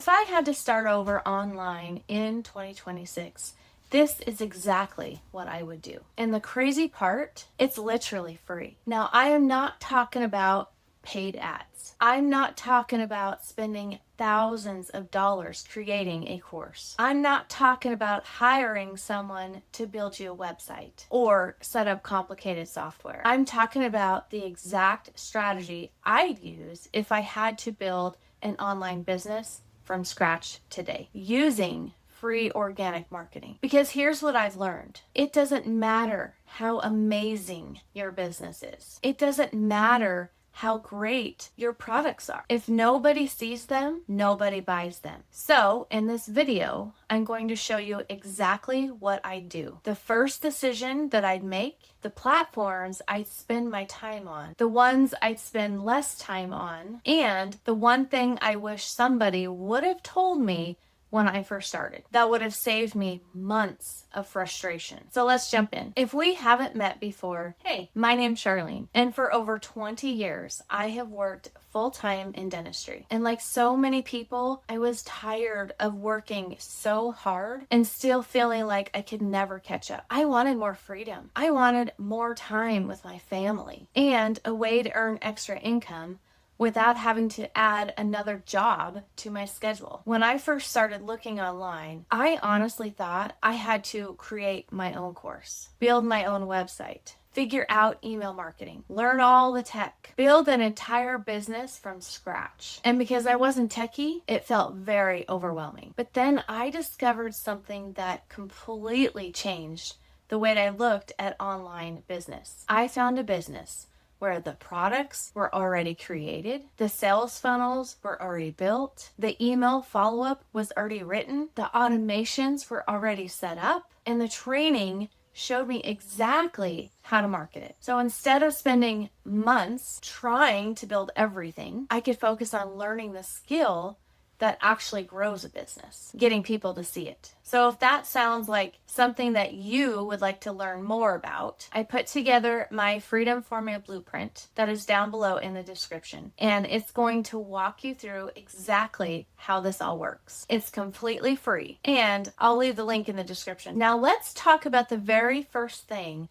If I had to start over online in 2026, this is exactly what I would do. And the crazy part, it's literally free. Now, I am not talking about paid ads. I'm not talking about spending thousands of dollars creating a course. I'm not talking about hiring someone to build you a website or set up complicated software. I'm talking about the exact strategy I'd use if I had to build an online business from scratch today using free organic marketing. Because here's what I've learned. It doesn't matter how amazing your business is. It doesn't matter how great your products are. If nobody sees them, nobody buys them. So in this video, I'm going to show you exactly what I do. The first decision that I'd make, the platforms I'd spend my time on, the ones I'd spend less time on, and the one thing I wish somebody would have told me when I first started. That would have saved me months of frustration. So let's jump in. If we haven't met before, hey, my name's Charlene, and for over 20 years, I have worked full-time in dentistry. And like so many people, I was tired of working so hard and still feeling like I could never catch up. I wanted more freedom. I wanted more time with my family and a way to earn extra income without having to add another job to my schedule. When I first started looking online, I honestly thought I had to create my own course, build my own website, figure out email marketing, learn all the tech, build an entire business from scratch. And because I wasn't techie, it felt very overwhelming. But then I discovered something that completely changed the way I looked at online business. I found a business where the products were already created, the sales funnels were already built, the email follow-up was already written, the automations were already set up, and the training showed me exactly how to market it. So instead of spending months trying to build everything, I could focus on learning the skill that actually grows a business, getting people to see it. So if that sounds like something that you would like to learn more about, I put together my Freedom Formula Blueprint that is down below in the description. And it's going to walk you through exactly how this all works. It's completely free, and I'll leave the link in the description. Now let's talk about the very first thing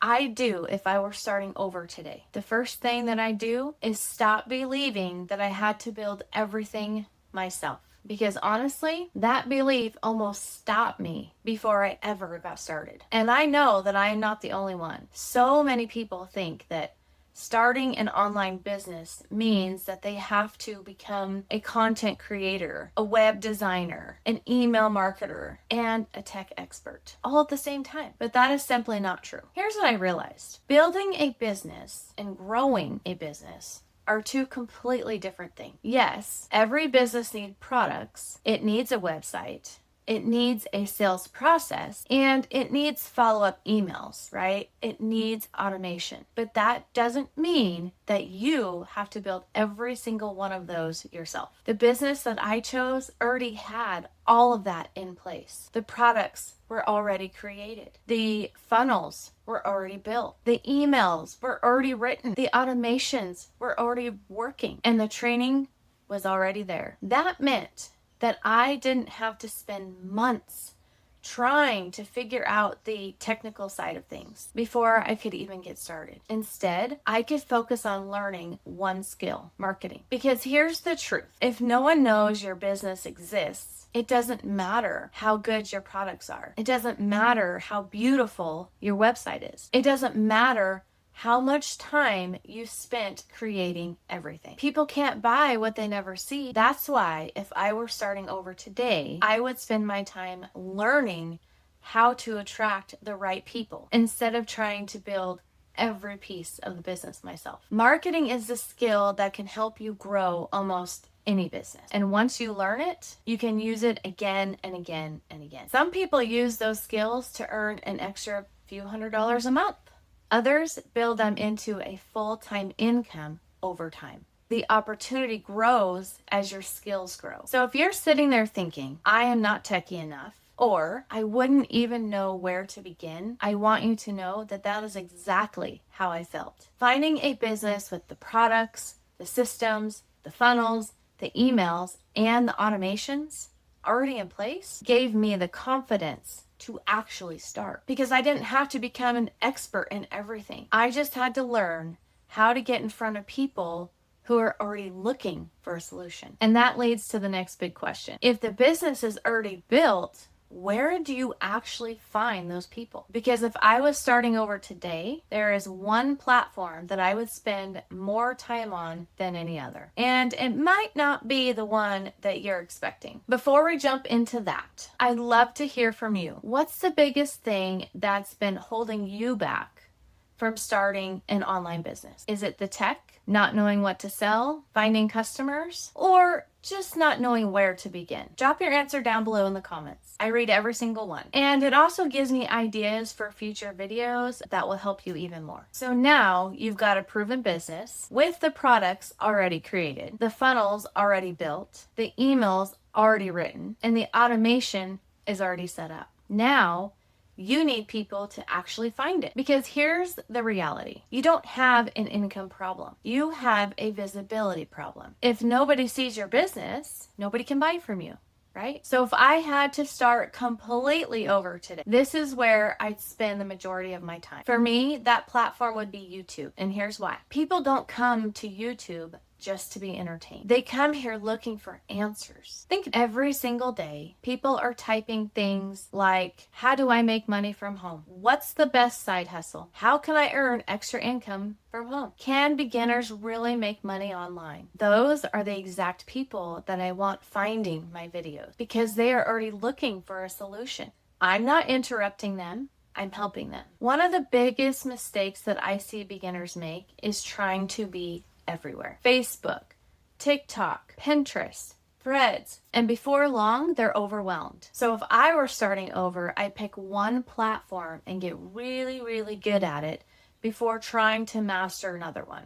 I do if I were starting over today. The first thing that I do is stop believing that I had to build everything myself. Because honestly, that belief almost stopped me before I ever got started. And I know that I am not the only one. So many people think that starting an online business means that they have to become a content creator, a web designer, an email marketer, and a tech expert all at the same time. But that is simply not true. Here's what I realized. Building a business and growing a business are two completely different things. Yes, every business needs products. It needs a website. It needs a sales process, and it needs follow-up emails, right? It needs automation. But that doesn't mean that you have to build every single one of those yourself. The business that I chose already had all of that in place. The products were already created. The funnels were already built. The emails were already written. The automations were already working, and the training was already there. That meant that I didn't have to spend months trying to figure out the technical side of things before I could even get started. Instead, I could focus on learning one skill, marketing. Because here's the truth. If no one knows your business exists, it doesn't matter how good your products are. It doesn't matter how beautiful your website is. It doesn't matter how much time you spent creating everything. People can't buy what they never see. That's why if I were starting over today, I would spend my time learning how to attract the right people instead of trying to build every piece of the business myself. Marketing is the skill that can help you grow almost any business. And once you learn it, you can use it again and again and again. Some people use those skills to earn an extra few $100s a month. Others build them into a full-time income over time. The opportunity grows as your skills grow. So if you're sitting there thinking, I am not techie enough, or I wouldn't even know where to begin, I want you to know that that is exactly how I felt. Finding a business with the products, the systems, the funnels, the emails, and the automations already in place gave me the confidence to actually start, because I didn't have to become an expert in everything. I just had to learn how to get in front of people who are already looking for a solution. And that leads to the next big question. If the business is already built, where do you actually find those people? Because if I was starting over today, there is one platform that I would spend more time on than any other. And it might not be the one that you're expecting. Before we jump into that, I'd love to hear from you. What's the biggest thing that's been holding you back from starting an online business? Is it the tech, not knowing what to sell, finding customers, or just not knowing where to begin? Drop your answer down below in the comments. I read every single one. And it also gives me ideas for future videos that will help you even more. So now you've got a proven business with the products already created, the funnels already built, the emails already written, and the automation is already set up. Now you need people to actually find it. Because here's the reality. You don't have an income problem. You have a visibility problem. If nobody sees your business, nobody can buy from you, right? So if I had to start completely over today, this is where I'd spend the majority of my time. For me, that platform would be YouTube. And here's why. People don't come to YouTube just to be entertained. They come here looking for answers. Think every single day, people are typing things like, how do I make money from home? What's the best side hustle? How can I earn extra income from home? Can beginners really make money online? Those are the exact people that I want finding my videos, because they are already looking for a solution. I'm not interrupting them. I'm helping them. One of the biggest mistakes that I see beginners make is trying to be everywhere. Facebook, TikTok, Pinterest, Threads, and before long, they're overwhelmed. So if I were starting over, I'd pick one platform and get really, really good at it before trying to master another one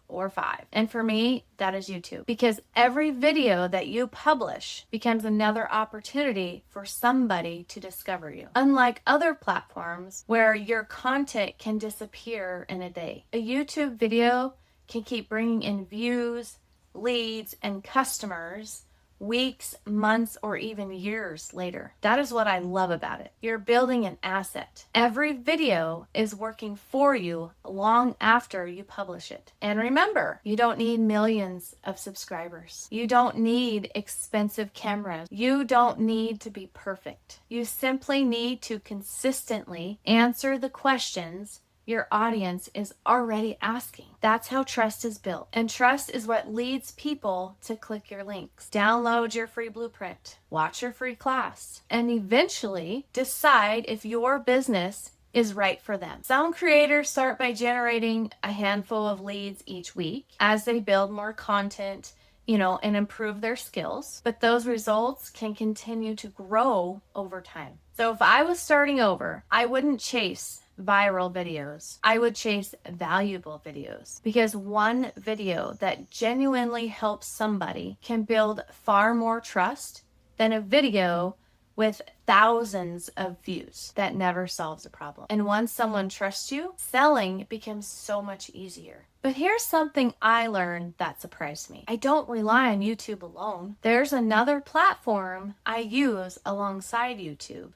or 5. And for me, that is YouTube, because every video that you publish becomes another opportunity for somebody to discover you. Unlike other platforms where your content can disappear in a day, a YouTube video can keep bringing in views, leads, and customers weeks, months, or even years later. That is what I love about it. You're building an asset. Every video is working for you long after you publish it. And remember, you don't need millions of subscribers. You don't need expensive cameras. You don't need to be perfect. You simply need to consistently answer the questions your audience is already asking. That's how trust is built. And trust is what leads people to click your links, download your free blueprint, watch your free class, and eventually decide if your business is right for them. Some creators start by generating a handful of leads each week as they build more content, and improve their skills. But those results can continue to grow over time. So if I was starting over, I wouldn't chase viral videos. I would chase valuable videos, because one video that genuinely helps somebody can build far more trust than a video with thousands of views that never solves a problem. And once someone trusts you, selling becomes so much easier. But here's something I learned that surprised me. I don't rely on YouTube alone. There's another platform I use alongside YouTube,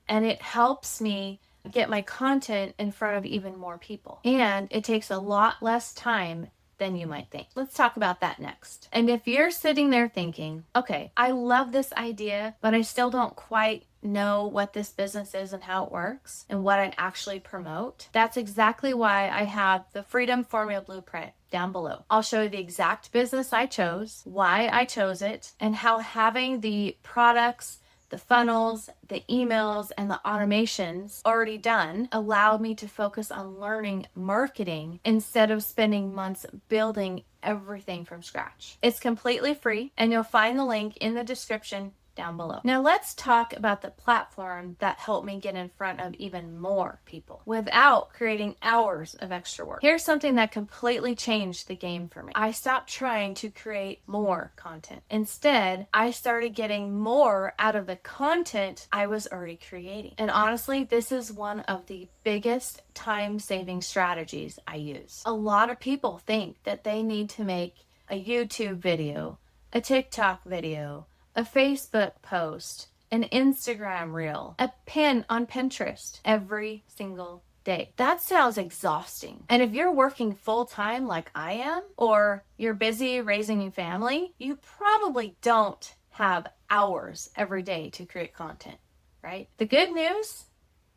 and it helps me get my content in front of even more people. And it takes a lot less time than you might think. Let's talk about that next. And if you're sitting there thinking, okay, I love this idea, but I still don't quite know what this business is and how it works and what I actually promote, that's exactly why I have the Freedom Formula Blueprint down below. I'll show you the exact business I chose, why I chose it, and how having the products, the funnels, the emails, and the automations already done allowed me to focus on learning marketing instead of spending months building everything from scratch. It's completely free, and you'll find the link in the description down below. Now let's talk about the platform that helped me get in front of even more people without creating hours of extra work. Here's something that completely changed the game for me. I stopped trying to create more content. Instead, I started getting more out of the content I was already creating. And honestly, this is one of the biggest time-saving strategies I use. A lot of people think that they need to make a YouTube video, a TikTok video, a Facebook post, an Instagram reel, a pin on Pinterest every single day. That sounds exhausting. And if you're working full time like I am, or you're busy raising a family, you probably don't have hours every day to create content, right? The good news,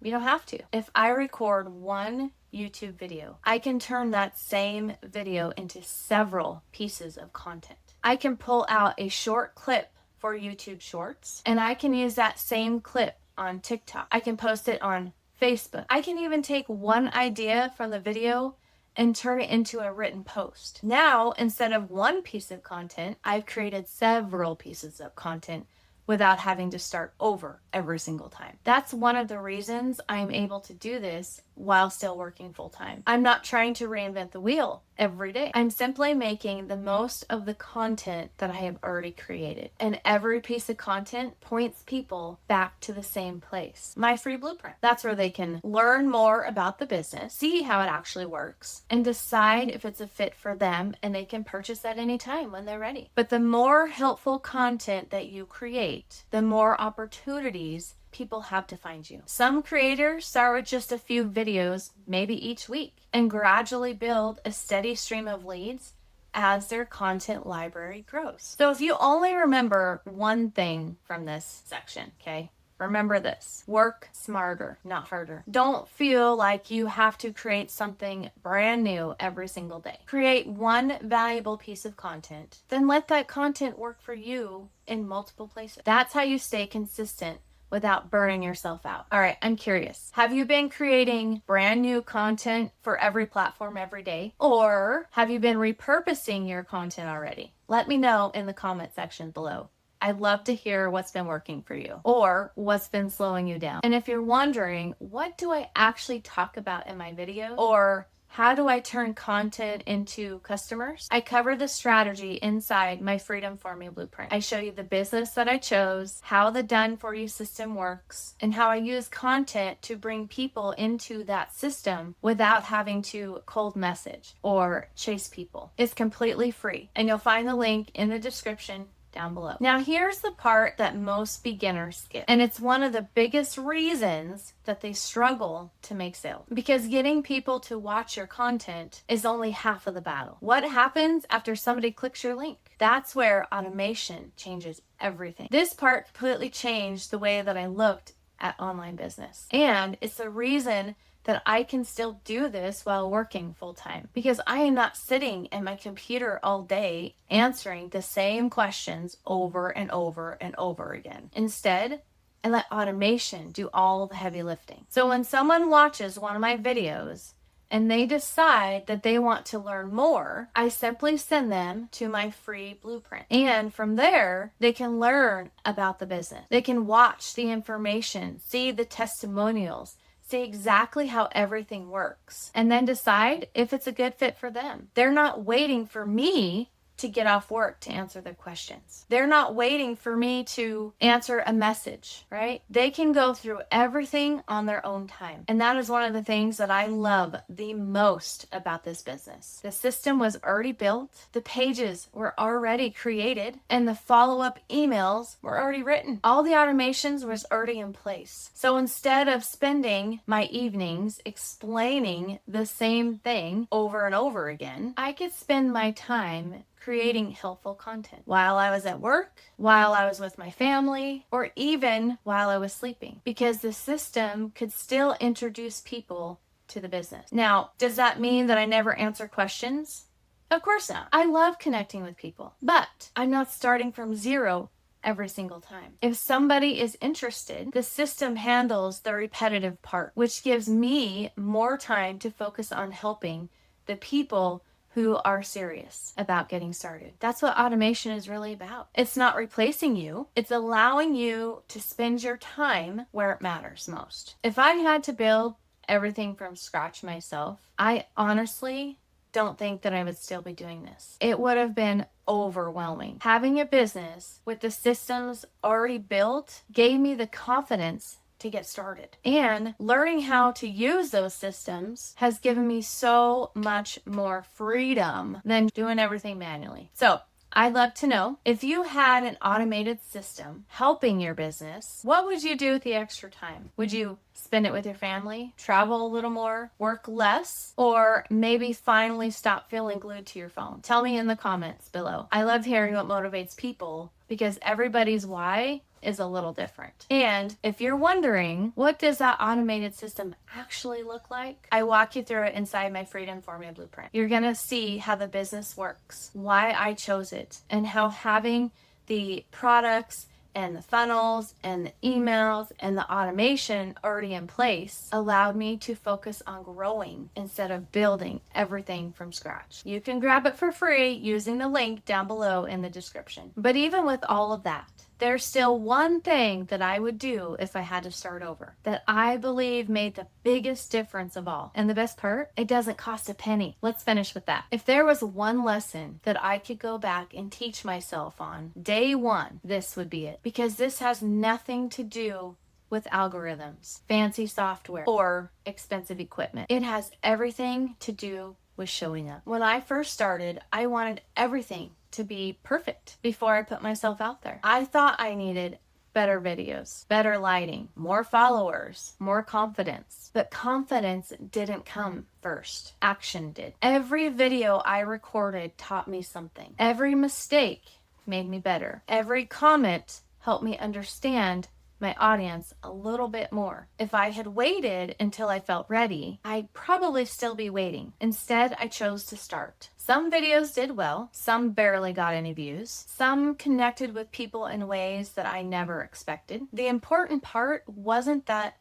you don't have to. If I record one YouTube video, I can turn that same video into several pieces of content. I can pull out a short clip for YouTube Shorts, and I can use that same clip on TikTok. I can post it on Facebook. I can even take one idea from the video and turn it into a written post. Now, instead of one piece of content, I've created several pieces of content without having to start over every single time. That's one of the reasons I'm able to do this while still working full time. I'm not trying to reinvent the wheel every day. I'm simply making the most of the content that I have already created. And every piece of content points people back to the same place. My free blueprint. That's where they can learn more about the business, see how it actually works, and decide if it's a fit for them, and they can purchase at any time when they're ready. But the more helpful content that you create, the more opportunities people have to find you. Some creators start with just a few videos, maybe each week, and gradually build a steady stream of leads as their content library grows. So if you only remember one thing from this section, okay? Remember this: work smarter, not harder. Don't feel like you have to create something brand new every single day. Create one valuable piece of content, then let that content work for you in multiple places. That's how you stay consistent without burning yourself out. All right, I'm curious. Have you been creating brand new content for every platform every day? Or have you been repurposing your content already? Let me know in the comment section below. I'd love to hear what's been working for you or what's been slowing you down. And if you're wondering, what do I actually talk about in my video? Or how do I turn content into customers? I cover the strategy inside my Freedom Formula Blueprint. I show you the business that I chose, how the done for you system works, and how I use content to bring people into that system without having to cold message or chase people. It's completely free, and you'll find the link in the description down below. Now, here's the part that most beginners skip, and it's one of the biggest reasons that they struggle to make sales, because getting people to watch your content is only half of the battle. What happens after somebody clicks your link? That's where automation changes everything. This part completely changed the way that I looked at online business, and it's the reason that I can still do this while working full time, because I am not sitting at my computer all day answering the same questions over and over and over again. Instead, I let automation do all the heavy lifting. So when someone watches one of my videos and they decide that they want to learn more, I simply send them to my free blueprint. And from there, they can learn about the business. They can watch the information, see the testimonials, see exactly how everything works, and then decide if it's a good fit for them. They're not waiting for me to get off work to answer their questions. They're not waiting for me to answer a message, right? They can go through everything on their own time. And that is one of the things that I love the most about this business. The system was already built, the pages were already created, and the follow-up emails were already written. All the automations was already in place. So instead of spending my evenings explaining the same thing over and over again, I could spend my time creating helpful content while I was at work, while I was with my family, or even while I was sleeping, because the system could still introduce people to the business. Now, does that mean that I never answer questions? Of course not. I love connecting with people, but I'm not starting from zero every single time. If somebody is interested, the system handles the repetitive part, which gives me more time to focus on helping the people who are serious about getting started. That's what automation is really about. It's not replacing you. It's allowing you to spend your time where it matters most. If I had to build everything from scratch myself, I honestly don't think that I would still be doing this. It would have been overwhelming. Having a business with the systems already built gave me the confidence to get started. And learning how to use those systems has given me so much more freedom than doing everything manually. So I'd love to know, if you had an automated system helping your business, what would you do with the extra time? Would you spend it with your family, travel a little more, work less, or maybe finally stop feeling glued to your phone? Tell me in the comments below. I love hearing what motivates people because everybody's why is a little different. And if you're wondering, what does that automated system actually look like? I walk you through it inside my Freedom Formula Blueprint. You're gonna see how the business works, why I chose it, and how having the products and the funnels and the emails and the automation already in place allowed me to focus on growing instead of building everything from scratch. You can grab it for free using the link down below in the description. But even with all of that, there's still one thing that I would do if I had to start over that I believe made the biggest difference of all. And the best part, it doesn't cost a penny. Let's finish with that. If there was one lesson that I could go back and teach myself on day one, this would be it. Because this has nothing to do with algorithms, fancy software, or expensive equipment. It has everything to do with showing up. When I first started, I wanted everything to be perfect before I put myself out there. I thought I needed better videos, better lighting, more followers, more confidence. But confidence didn't come first. Action did. Every video I recorded taught me something. Every mistake made me better. Every comment helped me understand my audience a little bit more. If I had waited until I felt ready, I'd probably still be waiting. Instead, I chose to start. Some videos did well, some barely got any views, some connected with people in ways that I never expected. The important part wasn't that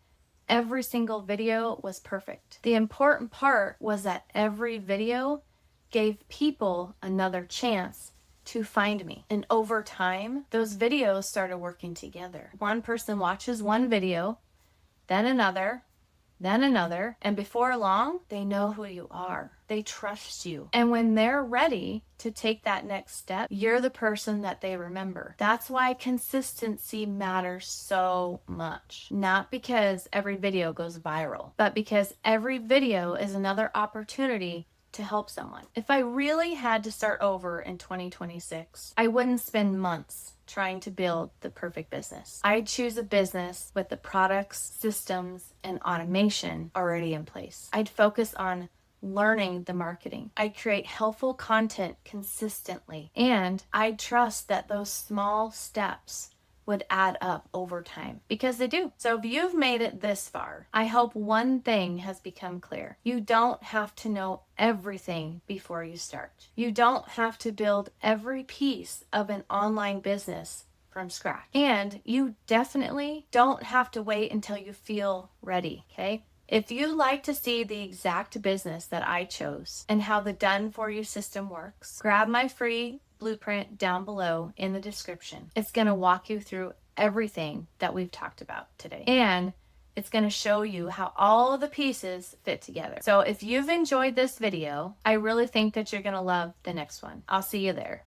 every single video was perfect. The important part was that every video gave people another chance to find me. And over time, those videos started working together. One person watches one video, then another, and before long, they know who you are. They trust you. And when they're ready to take that next step, you're the person that they remember. That's why consistency matters so much. Not because every video goes viral, but because every video is another opportunity to help someone. If I really had to start over in 2026, I wouldn't spend months trying to build the perfect business. I'd choose a business with the products, systems, and automation already in place. I'd focus on learning the marketing. I'd create helpful content consistently, and I'd trust that those small steps would add up over time, because they do. So if you've made it this far, I hope one thing has become clear. You don't have to know everything before you start. You don't have to build every piece of an online business from scratch. And you definitely don't have to wait until you feel ready, okay? If you'd like to see the exact business that I chose and how the done for you system works, grab my free blueprint down below in the description. It's going to walk you through everything that we've talked about today. And it's going to show you how all of the pieces fit together. So if you've enjoyed this video, I really think that you're going to love the next one. I'll see you there.